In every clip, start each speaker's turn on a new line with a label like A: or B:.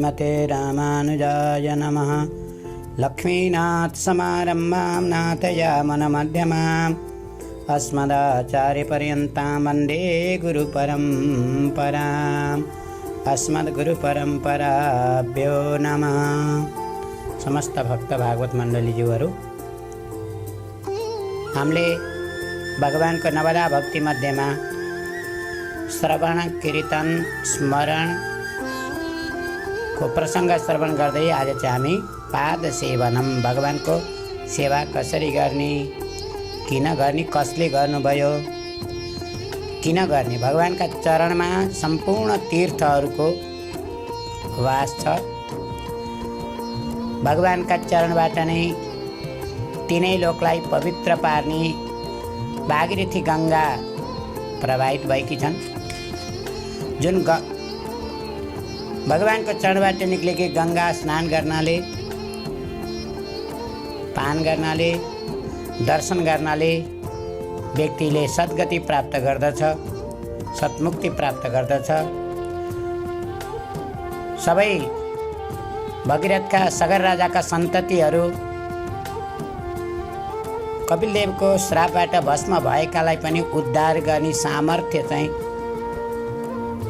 A: श्रीमते रामानुजाय नमः। लक्ष्मीनाथसमारम्भां नाथयामनमध्यमाम् अस्मदाचार्यपर्यन्तां वन्दे गुरुपरम्पराम्। अस्मद्गुरुपरम्पराभ्यो नमः। समस्त भक्त भागवत मण्डलीज्यूहरू, हामीले भगवानको नवदा भक्ति मध्येमा श्रवण कीर्तन स्मरणको प्रसङ्ग श्रवण गर्दै आज चाहिँ हामी पाद सेवनम, भगवानको सेवा कसरी गर्ने, किन गर्ने, कसले गर्नुभयो, किन गर्ने, भगवानका चरणमा सम्पूर्ण तीर्थहरूको वास छ। भगवानका चरणबाट नै तीनै लोकलाई पवित्र पार्ने भागीरथी गङ्गा प्रवाहित भएकी छन्। जुन भगवानको चरणबाट निक्लेकी गङ्गा स्नान गर्नाले, पान गर्नाले, दर्शन गर्नाले व्यक्तिले सद्गति प्राप्त गर्दछ, सत्मुक्ति प्राप्त गर्दछ। सबै भगीरथका सगर राजाका सन्ततिहरू कपिलदेवको श्रापबाट भस्म भएकालाई पनि उद्धार गर्ने सामर्थ्य चाहिँ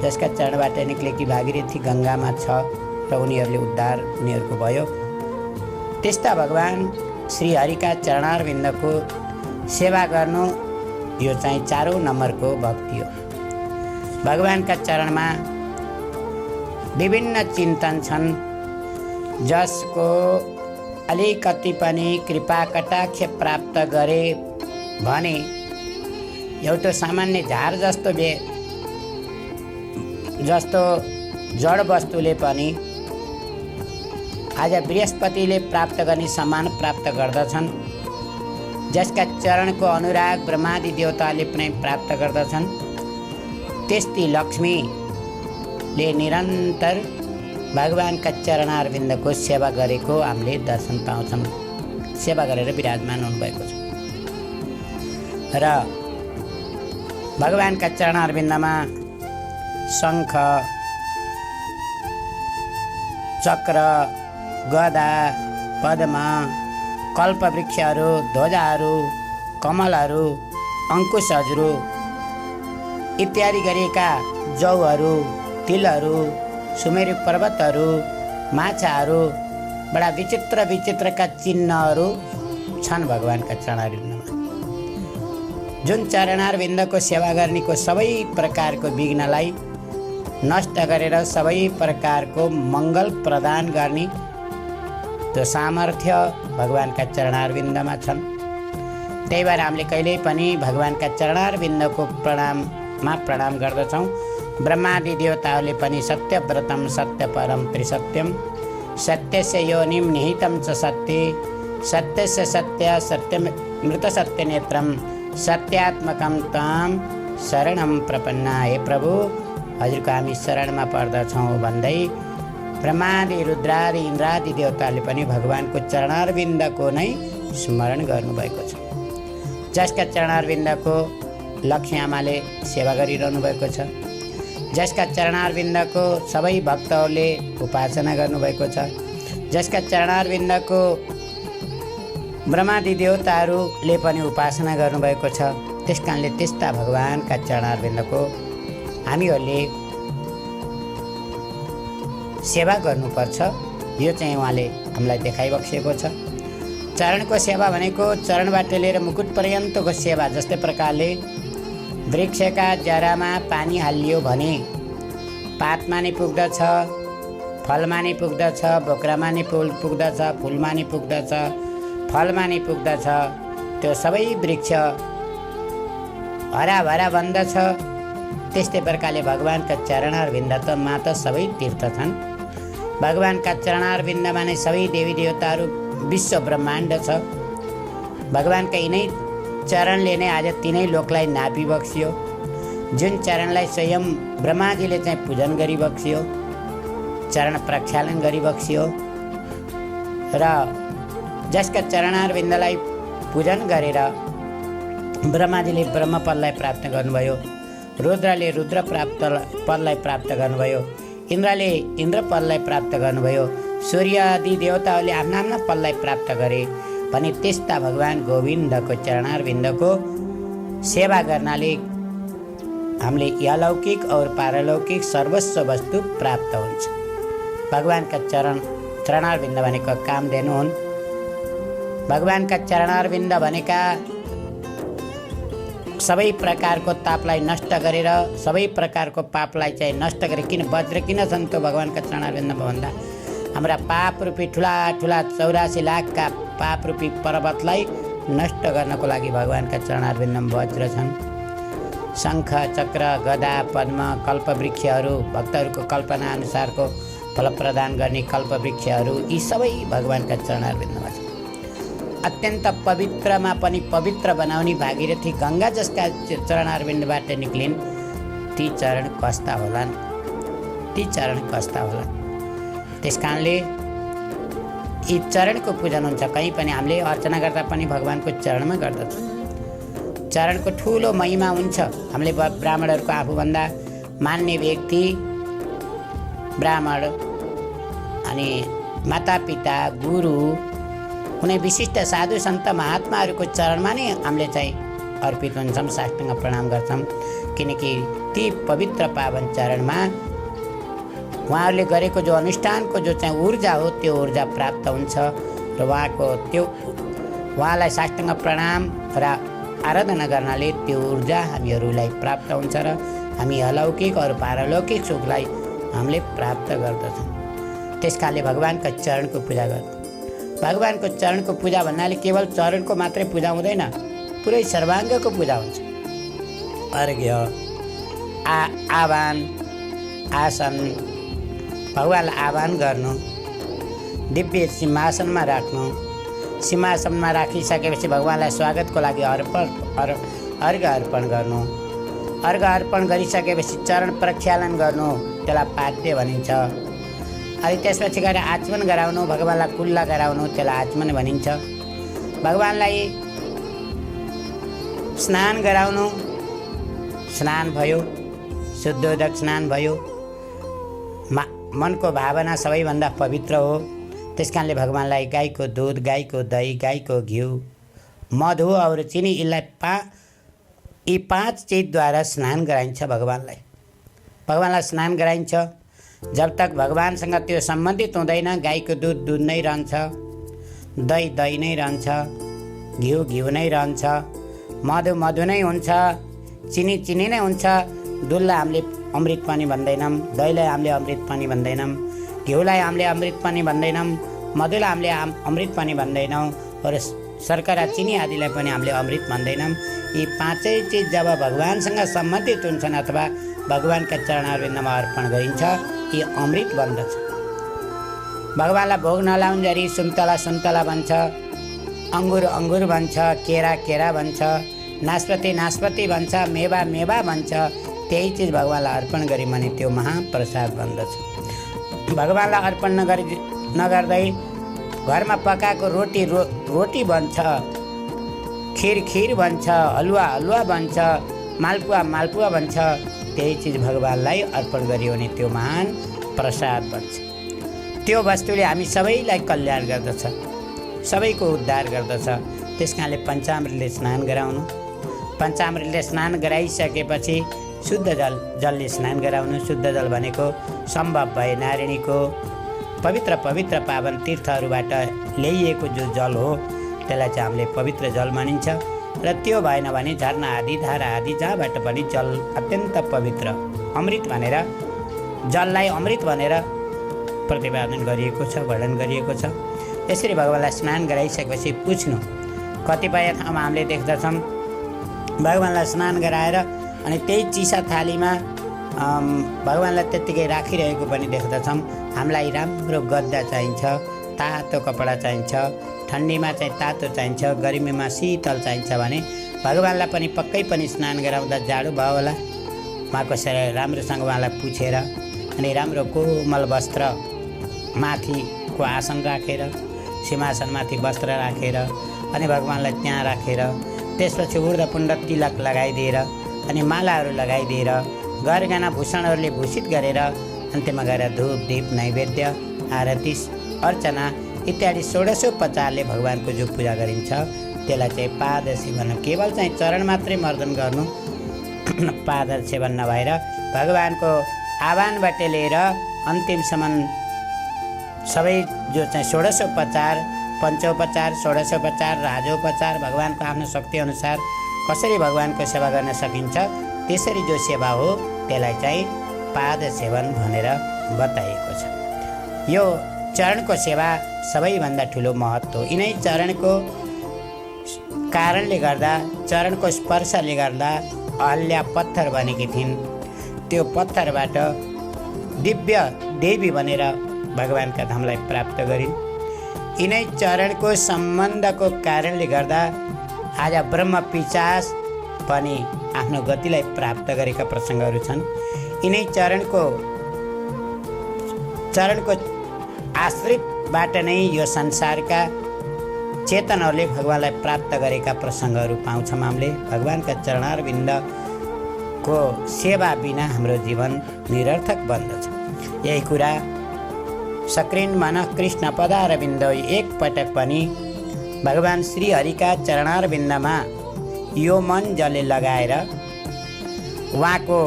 A: जसका चरणबाट निक्लेकी भागीरथी गङ्गामा छ र उनीहरूले उद्धार उनीहरूको भयो। त्यस्ता भगवान श्री हरिका चरणारविन्दको सेवा गर्नु यो चाहिँ 4औं नम्बरको भक्ति हो। भगवानका चरणमा विभिन्न चिन्तन छन्, जसको अलिकति पनि कृपा कटाक्ष प्राप्त गरे भने एउटा सामान्य झार जस्तो जड वस्तुले पनि आज बृहस्पतिले प्राप्त गर्ने सम्मान प्राप्त गर्दछन्। जसका चरणको अनुराग ब्रह्मादि देवताले पनि प्राप्त गर्दछन्। त्यस्तै लक्ष्मीले निरन्तर भगवानका चरणारविन्दको सेवा गरेको हामीले दर्शन पाउँछौँ। सेवा गरेर विराजमान हुनुभएको छ र भगवानका चरणारविन्दमा शङ्ख, चक्र, गदा, पद्म, कल्पवृक्षहरू, ध्वजाहरू, कमलहरू, अङ्कुशहरू इत्यादि गरिएका जौहरू, तिलहरू, सुमेरु पर्वतहरू, माछाहरू, बडा विचित्र विचित्रका चिन्हहरू छन् भगवानका चरणारविन्दमा। जुन चरणारविन्दको सेवा गर्नेको सबै प्रकारको विघ्नलाई नष्ट गरेर सबै प्रकारको मङ्गल प्रदान गर्ने त्यो सामर्थ्य भगवानका चरणारविन्दमा छन्। त्यही भएर हामीले कहिल्यै पनि भगवानका चरणारविन्दको प्रणाम गर्दछौँ। ब्रह्मादि देवताहरूले पनि सत्यव्रतम सत्यपरम त्रिसत्यम सत्यस्य योनिम निहितं च सत्ये सत्यस्य सत्य सत्यमृत सत्यनेत्रम सत्यात्मकम ताम शरणम प्रपन्ना। हे प्रभु, हजुरको हामी शरणमा पर्दछौँ भन्दै ब्रह्मादि रुद्रादि इन्द्रादि देवताले पनि भगवानको चरणारविन्दको नै स्मरण गर्नुभएको छ। जसका चरणारविन्दको लक्ष्मी आमाले सेवा गरिरहनु भएको छ, जसका चरणारविन्दको सबै भक्तहरूले उपासना गर्नुभएको छ, जसका चरणारविन्दको ब्रह्मादि देवताहरूले पनि उपासना गर्नुभएको छ। त्यस कारणले त्यस्ता भगवानका चरणारविन्दको हामीहरूले सेवा गर्नुपर्छ। यो चाहिँ उहाँले हामीलाई देखाइबक्सेको छ। चरणको सेवा भनेको चरणबाट लिएर मुकुट पर्यन्तको सेवा। जस्तै प्रकारले वृक्षका जरामा पानी हालियो भने पातमा नै पुग्दछ, फलमा नै पुग्दछ, बोक्रामा नै पुग्दछ, फुलमा नै पुग्दछ, फलमा नै पुग्दछ। त्यो सबै वृक्ष हराभरा बन्दछ। त्यस्तै प्रकारले भगवानका चरणारविन्दमा त सबै तीर्थ छन्। भगवानका चरणारविन्दमा नै सबै देवी देवताहरू, विश्व ब्रह्माण्ड छ। भगवानका यिनै चरणले नै आज तीनै लोकलाई नापी बक्सियो। जुन चरणलाई स्वयं ब्रह्माजीले चाहिँ पूजन गरी बक्सियो, चरण प्रक्षालन गरी बक्सियो र जसका चरणारविन्दलाई पूजन गरेर ब्रह्माजीले ब्रह्मपदलाई प्राप्त गर्नुभयो, रुद्रले रुद्र पदलाई प्राप्त गर्नुभयो। इन्द्रले इन्द्रपदलाई प्राप्त गर्नुभयो, सूर्य आदि देवताहरूले आफ्ना आफ्ना पदलाई प्राप्त गरे भने त्यस्ता भगवान् गोविन्दको चरणारविन्दको सेवा गर्नाले हामीले अलौकिक और पारलौकिक सर्वस्व वस्तु प्राप्त हुन्छ। भगवानका चरणारविन्द भनेको कामधेनु हुन्। भगवानका चरणारविन्द भनेका सबै प्रकारको तापलाई नष्ट गरेर सबै प्रकारको पापलाई चाहिँ नष्ट गरे। किन वज्र किन छन् त्यो भगवानका चरणारविन्दमा भन्दा हाम्रा पाप रूपी ठुला ठुला 84 लाखका पाप रूपी पर्वतलाई नष्ट गर्नको लागि भगवानका चरणारविन्दमा वज्र छन्। शङ्ख चक्र गदा पद्म कल्पवृक्षहरू भक्तहरूको कल्पना अनुसारको फल प्रदान गर्ने कल्पवृक्षहरू यी सबै भगवानका चरणारविन्दमा छन्। अत्यन्त पवित्रमा पनि पवित्र बनाउने भागीरथी गङ्गा जसका चरणारविन्दबाट निक्लिन् ती चरण कस्ता होलान्, ती चरण कस्ता होलान्। त्यस कारणले यी चरणको पूजन हुन्छ। कहीँ पनि हामीले अर्चना गर्दा पनि भगवानको चरणमा गर्दछौँ। चरणको ठुलो महिमा हुन्छ। हामीले ब्राह्मणहरूको आफूभन्दा मान्ने व्यक्ति ब्राह्मण अनि मातापिता गुरु कुनै विशिष्ट साधु सन्त महात्माहरूको चरणमा नै हामीले चाहिँ अर्पित हुन्छौँ, साष्टाङ्ग प्रणाम गर्छौँ। किनकि ती पवित्र पावन चरणमा उहाँहरूले गरेको जो अनुष्ठानको जो चाहिँ ऊर्जा हो त्यो ऊर्जा प्राप्त हुन्छ र उहाँलाई साष्टाङ्ग प्रणाम र आराधना गर्नाले त्यो ऊर्जा हामीहरूलाई प्राप्त हुन्छ र हामी अलौकिक और पारलौकिक सुखलाई हामीले प्राप्त गर्दछौँ। त्यसकारणले भगवानका चरणको पूजा गर्छौँ। भगवानको चरणको पूजा भन्नाले केवल चरणको मात्रै पूजा हुँदैन, पुरै सर्वाङ्गको पूजा हुन्छ। अर्घ्य आह्वान आसन भगवानलाई आह्वान गर्नु, दिव्य सिंहासनमा राख्नु, सिंहासनमा राखिसकेपछि भगवानलाई स्वागतको लागि अर्घ अर्पण गर्नु, अर्घ अर्पण गरिसकेपछि चरण प्रक्षालन गर्नु, त्यसलाई पाद्य भनिन्छ। अनि त्यसपछि गएर आचमन गराउनु, भगवानलाई कुल्ला गराउनु, त्यसलाई आचमन भनिन्छ। भगवानलाई स्नान गराउनु, स्नान भयो, शुद्धोदक स्नान भयो। मनको भावना सबैभन्दा पवित्र हो। त्यस कारणले भगवानलाई गाईको दुध, गाईको दही, गाईको घिउ, मधु और चिनी यी 5 चिजद्वारा स्नान गराइन्छ। भगवानलाई स्नान गराइन्छ। जब तक भगवानसँग त्यो सम्बन्धित हुँदैन गाईको दुध नै रहन्छ, दही नै रहन्छ, घिउ नै रहन्छ, मधु नै हुन्छ, चिनी नै हुन्छ। दुधलाई हामीले अमृत पानी भन्दैनौँ, दहीलाई हामीले अमृत पानी भन्दैनौँ, घिउलाई हामीले अमृत पानी भन्दैनौँ, मधुलाई हामीले अमृत पानी भन्दैनौँ र शर्करा चिनी आदिलाई पनि हामीले अमृत भन्दैनौँ। यी 5 चिज जब भगवानसँग सम्बन्धित हुन्छन् अथवा भगवानका चरणारविन्दमा अर्पण गरिन्छ यी अमृत बन्दछ। भगवानलाई भोग नलाउन्जरी सुन्तला भन्छ, अङ्गुर भन्छ, केरा भन्छ, नास्पति भन्छ, मेवा भन्छ। त्यही चिज भगवानलाई अर्पण गऱ्यौँ भने त्यो महाप्रसाद बन्दछ। भगवानलाई अर्पण नगर्दै घरमा पकाएको रोटी बन्छ, खिर बन्छ, हलुवा बन्छ, मालपुवा बन्छ। त्यही चिज भगवानलाई अर्पण गरियो भने त्यो महान प्रसाद बन्छ। त्यो वस्तुले हामी सबैलाई कल्याण गर्दछ, सबैको उद्धार गर्दछ। त्यस कारणले पञ्चामृतले स्नान गराउनु, पञ्चामृतले स्नान गराइसकेपछि शुद्ध जलले स्नान गराउनु। शुद्ध जल भनेको सम्भव भए नारायणीको पवित्र पावन तीर्थहरूबाट ल्याइएको जो जल हो त्यसलाई चाहिँ हामीले पवित्र जल मानिन्छ। र त्यो भएन भने झरना आदि धारा आदि जहाँबाट पनि जल अत्यन्त पवित्र अमृत भनेर जललाई अमृत भनेर प्रतिपादन गरिएको छ, वर्णन गरिएको छ। यसरी भगवानलाई स्नान गराइसकेपछि पुछ्नु। कतिपय ठाउँमा हामीले देख्दछौँ भगवानलाई स्नान गराएर अनि त्यही चिसा थालीमा भगवानलाई त्यत्तिकै राखिरहेको पनि देख्दछौँ। हामीलाई राम्रो गद्दा चाहिन्छ, तातो कपडा चाहिन्छ, ठन्डीमा चाहिँ तातो चाहिन्छ, गर्मीमा शीतल चाहिन्छ भने भगवानलाई पनि पक्कै पनि स्नान गराउँदा जाडो भयो होला। उहाँको शरीर राम्रोसँग उहाँलाई पुछेर अनि राम्रो कोमल वस्त्र माथिको आसन राखेर, सिंहासनमाथि वस्त्र राखेर अनि भगवानलाई त्यहाँ राखेर त्यसपछि ऊर्ध्वपुण्ड तिलक लगाइदिएर अनि मालाहरू लगाइदिएर गरगहना भूषणहरूले भूषित गरेर अन्त्यमा गएर धूप दीप नैवेद्य आरती अर्चना इत्यादि षोडशोपचारले भगवानको जो पूजा गरिन्छ त्यसलाई चाहिँ पाद सेवन, केवल चाहिँ चरण मात्रै मर्दन गर्नु, पाद सेवन नभएर भगवानको आह्वानबाट लिएर अन्तिमसम्म सबै जो चाहिँ षोडशोपचार, पञ्चोपचार, षोडशोपचार, राजोपचार भगवानको आफ्नो शक्ति अनुसार कसरी भगवानको सेवा गर्न सकिन्छ त्यसरी जो सेवा हो त्यसलाई चाहिँ पाद सेवन भनेर बताइएको छ। यो चरणको सेवा सबैभन्दा ठुलो महत्त्व, यिनै चरणको कारणले गर्दा, चरणको स्पर्शले गर्दा अहल्या पत्थर बनेकी थिइन्। त्यो पत्थरबाट दिव्य देवी बनेर भगवानका धामलाई प्राप्त गरिन्। यिनै चरणको सम्बन्धको कारणले गर्दा आज ब्रह्म पिशाच पनि आफ्नो गतिलाई प्राप्त गरेका प्रसङ्गहरू छन्। यिनै चरणको आश्रितबाट नै यो संसारका चेतनहरूले भगवानलाई प्राप्त गरेका प्रसङ्गहरू पाउँछौँ। हामीले भगवानका चरणारविन्दको सेवा बिना हाम्रो जीवन निरर्थक बन्दछ। यही कुरा सक्रिन मन कृष्ण पदारविन्द एकपटक पनि भगवान श्री हरिका चरणारविन्दमा यो मन जसले लगाएर उहाँको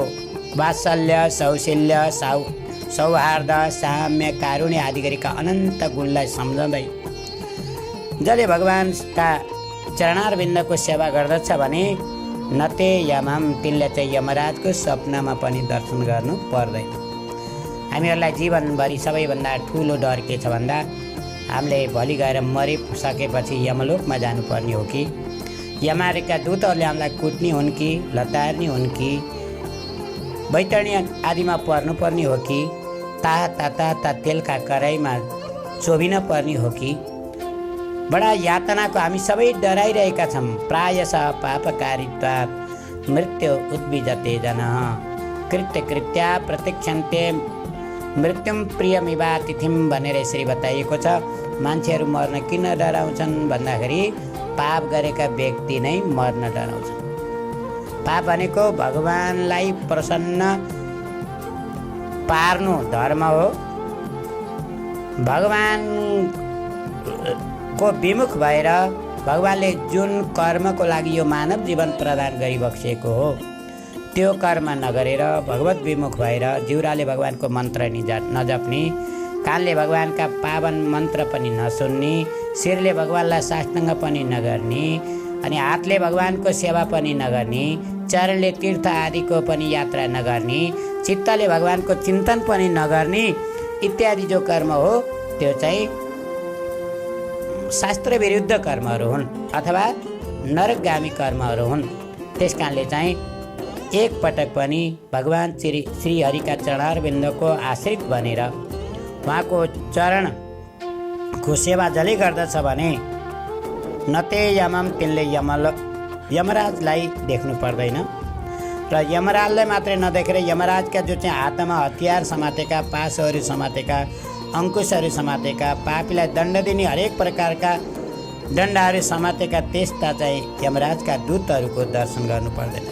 A: वात्सल्य, सौशील्य, सौहार्द, साम्य, कारुण्य आदि गरेका अनन्त गुणलाई सम्झँदै जसले भगवानका चरणारविन्दको सेवा गर्दछ भने नते यमम, तिनले चाहिँ यमराजको सपनामा पनि दर्शन गर्नु पर्दैन। हामीहरूलाई जीवनभरि सबैभन्दा ठुलो डर के छ भन्दा हामीले भोलि गएर मरिसकेपछि यमलोकमा जानुपर्ने हो कि यमराजका दूतहरूले हामीलाई कुट्ने हुन् कि लतार्ने हुन् कि बैतरणी आदिमा पर्नुपर्ने हो कि ताता तेलका कराईमा चोभिन पर्ने हो कि बडा यातनाको हामी सबै डराइरहेका छौँ। प्रायशः पापकारित्वात् मृत्यु उद्विजते जनः कृत्या प्रतीक्षन्ते मृत्युम प्रियमिवा तिथिम भनेर यसरी बताइएको छ। मान्छेहरू मर्न किन डराउँछन् भन्दाखेरि पाप गरेका व्यक्ति नै मर्न डराउँछन्। पाप भनेको भगवानलाई प्रसन्न पार्नु धर्म हो। भगवानको विमुख भएर भगवानले जुन कर्मको लागि यो मानव जीवन प्रदान गरिबक्सेको हो त्यो कर्म नगरेर भगवत विमुख भएर जिउराले भगवानको मन्त्र नजप्ने, कानले भगवानका पावन मन्त्र पनि नसुन्ने, शिरले भगवानलाई साष्टाङ्ग पनि नगर्ने, अनि हातले भगवानको सेवा पनि नगर्ने, चरणले तीर्थ आदिको पनि यात्रा नगर्ने, चित्तले भगवानको चिन्तन पनि नगर्ने इत्यादि जो कर्म हो त्यो चाहिँ शास्त्र विरुद्ध कर्महरू हुन् अथवा नरकगामी कर्महरू हुन्। त्यस कारणले चाहिँ एक पटक पनि भगवान श्री हरिका चरणारविन्दको आश्रित बनेर उहाँको चरणको सेवा जसले गर्दछ भने नते यमम, तिनले यमराजलाई देख्नु पर्दैन र यमराजलाई मात्रै नदेखेर यमराजका जो चाहिँ हातमा हतियार समातेका, पासहरू समातेका, अङ्कुशहरू समातेका, पापीलाई दण्ड दिने हरेक प्रकारका दण्डहरू समातेका त्यस्ता चाहिँ यमराजका दूतहरूको दर्शन गर्नु पर्दैन।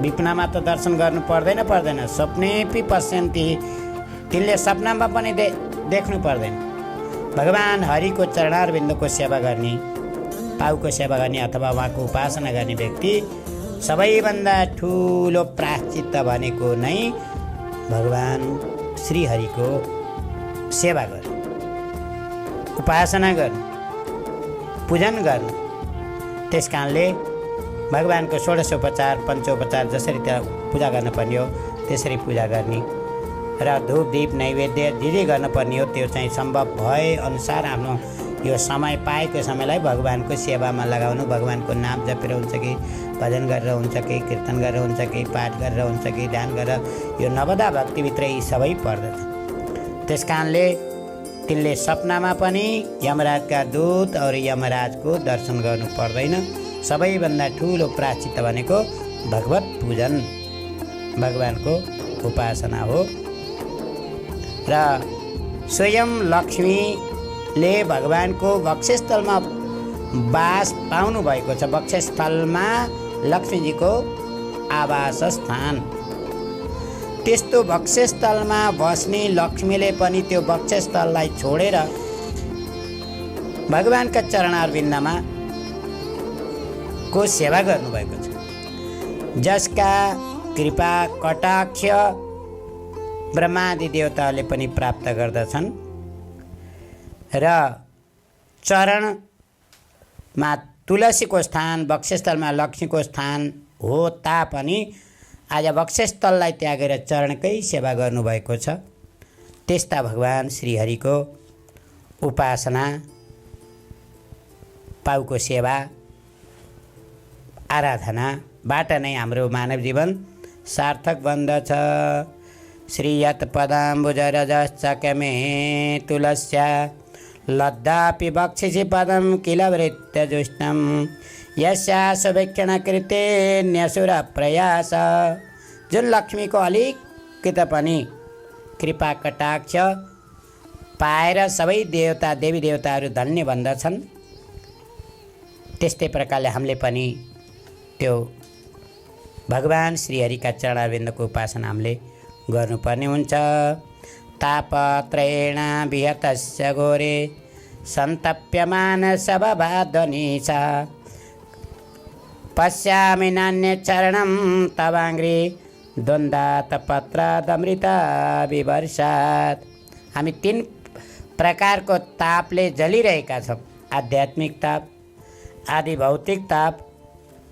A: विपनामा त दर्शन गर्नु पर्दैन, सपनेपि पश्यन्ति, तिनले सपनामा पनि देख्नु पर्दैन। भगवान हरिको चरणारविन्दको सेवा गर्ने, पाउको सेवा गर्ने अथवा उहाँको उपासना गर्ने व्यक्ति सबैभन्दा ठुलो प्रायश्चित्त भनेको नै भगवान श्री हरिको सेवा गर्नु, उपासना गर्नु, पूजन गर्नु। त्यस कारणले भगवानको षोडशोपचार, पञ्चोपचार जसरी त्यहाँ पूजा गर्नुपर्ने हो त्यसरी पूजा गर्ने र धूप दीप नैवेद्य जे गर्नुपर्ने हो त्यो चाहिँ सम्भव भए अनुसार आफ्नो यो समय पाएको समयलाई भगवानको सेवामा लगाउनु। भगवानको नाम जपेर हुन्छ कि भजन गरेर हुन्छ कि कीर्तन गरेर हुन्छ कि पाठ गरेर हुन्छ कि ध्यान गरेर यो नवदा भक्तिभित्र यी सबै पर्दछ। त्यस कारणले तिनले सपनामा पनि यमराजका दूत और यमराजको दर्शन गर्नु पर्दैन। सबैभन्दा ठुलो प्रायश्चित्त भनेको भगवत पूजन, भगवानको उपासना हो। र स्वयं लक्ष्मीले भगवानको वक्षस्थलमा वास पाउनु भएको छ। वक्षस्थलमा लक्ष्मीजीको आवास स्थान त्यस्तो वक्षस्थलमा बस्ने लक्ष्मीले पनि त्यो वक्षस्थललाई छोडेर भगवानका चरणारविन्दमा को सेवा गर्नुभएको छ, जसका कृपा कटाक्ष ब्रह्मादि देवताले पनि प्राप्त गर्दछन् र चरणमा तुलसीको स्थान, वक्षस्थलमा लक्ष्मीको स्थान हो तापनि आज वक्षस्थललाई त्यागेर चरणकै सेवा गर्नुभएको छ। त्यस्ता भगवान श्रीहरिको उपासना, पाउको सेवा, आराधनाबाट नै हाम्रो मानव जीवन सार्थक बन्दछ। श्रीयत पदाम्बुजरजश्चकमे तुलस्या लद्दापि बक्षिसि पदं किल वृत्तजुष्टं यस्या सुवेक्षण कृतेन्यसुर प्रयास। जुन लक्ष्मीको अलिकति पनि कृपा कटाक्ष पाएर सबै देवता देवी देवताहरू धन्य बन्दछन्, त्यस्तै प्रकारले हामीले पनि त्यो भगवान श्रीहरिका चरणारविन्दको उपासना हामीले गर्नुपर्ने हुन्छ। तापत्रेण विहतस्य घोरे सन्तप्यमान सबभाध्वनिसा पश्यामि नान्यचरणं तवाङ्घ्रि द्वन्द्वात् पत्रादमृता विवर्षात्। हामी 3 प्रकारको तापले जलिरहेका छौँ, आध्यात्मिक ताप, आदि भौतिक ताप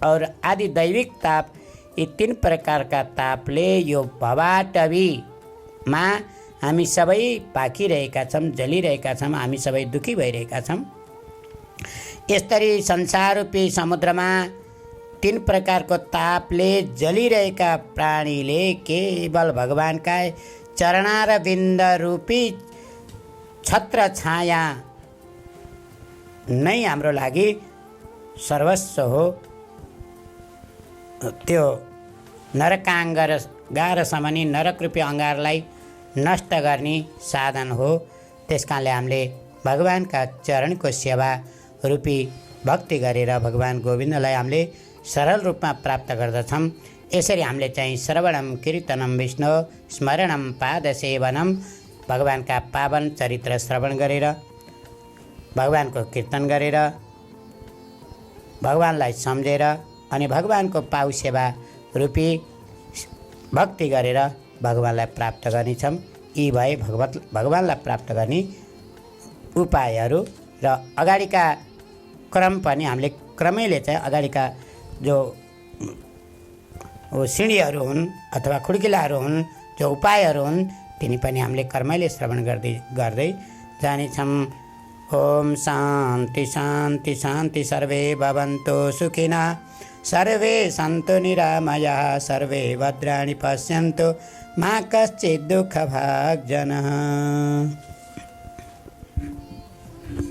A: और आदि दैविक ताप। यी 3 प्रकारका तापले यो भवाटवीमा हामी सबै पाकिरहेका छौँ, जलिरहेका छौँ, हामी सबै दुखी भइरहेका छौँ। यसरी संसाररूपी समुद्रमा 3 प्रकारको तापले जलिरहेका प्राणीले केवल भगवानका चरणारविन्द रूपी छत्र छाया नै हाम्रो लागि सर्वस्व हो। त्यो नरकाङ्गारसम्म नरकरूपी अङ्गारलाई नष्ट गर्ने साधन हो। त्यसकारणले हामीले भगवानका चरणको सेवा रूपी भक्ति गरेर भगवान गोविन्दलाई हामीले सरल रूपमा प्राप्त गर्दछौँ। यसरी हामीले चाहिँ श्रवणम कीर्तनम विष्णु स्मरणम पादसेवनम, भगवानका पावन चरित्र श्रवण गरेर, भगवानको कीर्तन गरेर, भगवानलाई सम्झेर अनि भगवानको पाउ सेवा रूपी भक्ति गरेर भगवानलाई प्राप्त गर्नेछौँ। यी भए भगवानलाई प्राप्त गर्ने उपायहरू र अगाडिका क्रम पनि हामीले क्रमैले चाहिँ अगाडिका जो सिँढीहरू हुन् अथवा खुड्किलाहरू हुन्, जो उपायहरू हुन्, तिनी पनि हामीले क्रमैले श्रवण गर्दै जानेछौँ। ओम शान्ति शान्ति शान्ति, सर्वे भवन्तु सुखिनः, सर्वे सन्तु निरामयाः, सर्वे भद्राणि पश्यन्तु मा कश्चित् दुःखभाग् जनः।